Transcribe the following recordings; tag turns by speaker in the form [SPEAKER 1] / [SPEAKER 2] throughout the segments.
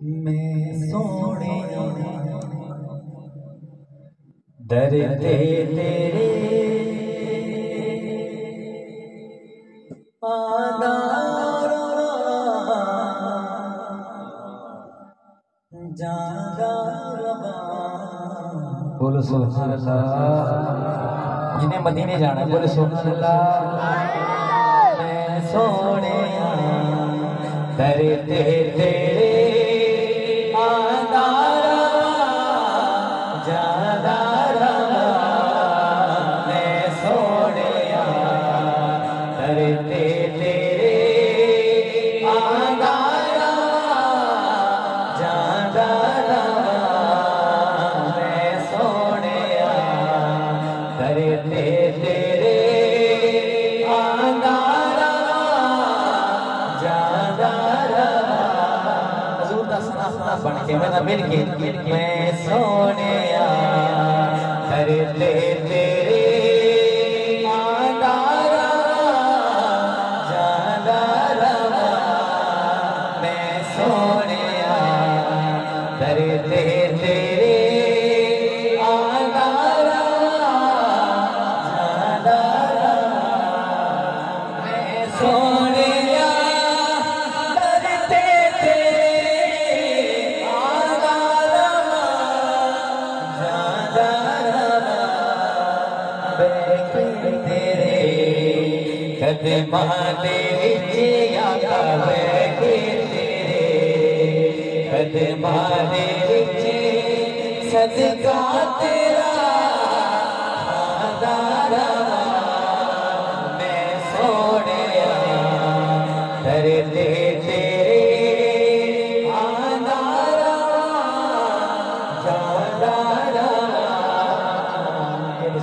[SPEAKER 1] मैं सोने डरते तेरे बोलो सुभान अल्लाह। जिन्हें मदीने जाना है बोलो सुभान अल्लाह। मैं सोने डरते तेरे बन के मैं मिल के मैं सोने करते तेरे आदारा जादारा मैं सोने करते तेरे आदारा जादारा मैं सोने कदमाने विच आका बैठे तेरे कदमाने विच सदका तेरा आदारा मैं सोने करते तेरे आदारा जादारा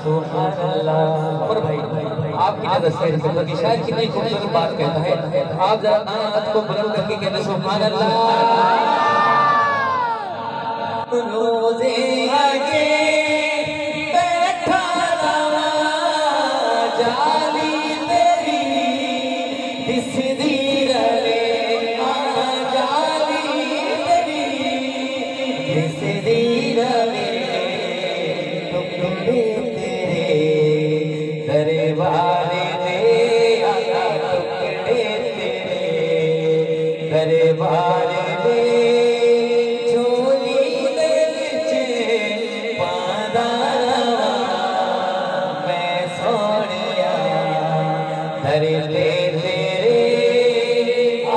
[SPEAKER 1] सुभान अल्लाह। और भाई आपकी नजर से कि शायद कितनी खूबसूरत बात कहता है। आप जरा नात को बुलंद करके कहते सुभान अल्लाह। रोजे आगे बैठा रहा जाली तेरी दिसदी रहे जाली तेरी दिसदी रहे टुकड़े दरबारे दे आका टुकड़े तेरे दरबारे दे झोली दे विच पादारा मैं सोनिया धरते तेरे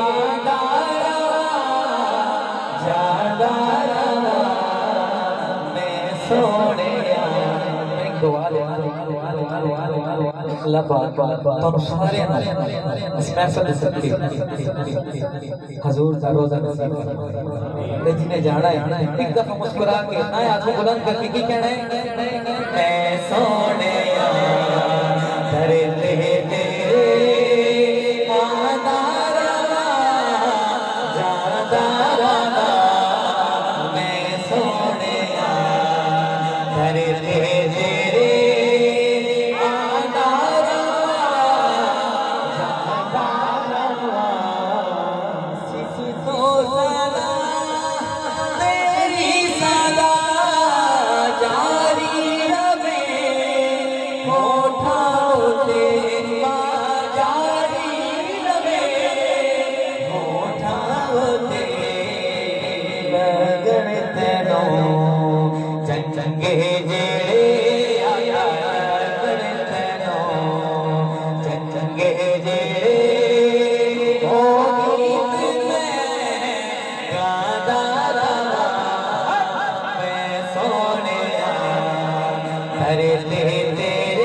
[SPEAKER 1] आदारा जादारा मैं सोनिया दुआ अल्लाह पाक सारे इस महफिल दे सदके हुजूर दा रोज़ा नसीब फरमाए। जिन्हें जाना है एक दफा मुस्कुरा के ना हाथ को बुलंद करके की कहना है मैं सोने धरते तेरे आदारा जादारा मैं सोने धरते तेरे चंगे जेड़े आया तेनो चंगे जेड़े ओ गीत में गादा रहा मैं सोने धरते तेरे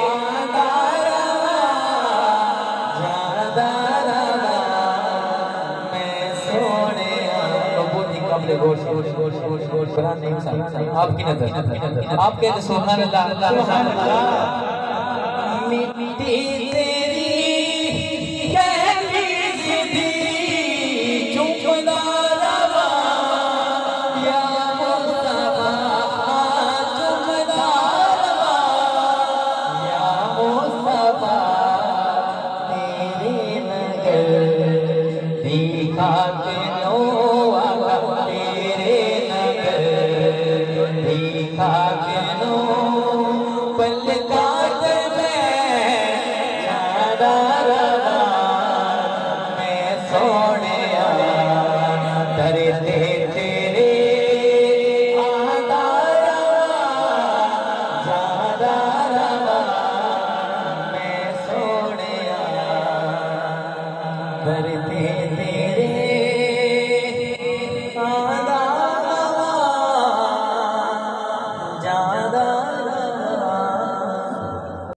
[SPEAKER 1] आदारा जादारा मैं सोने आपकी नजर आप कहते सुभान अल्लाह। मिट्टी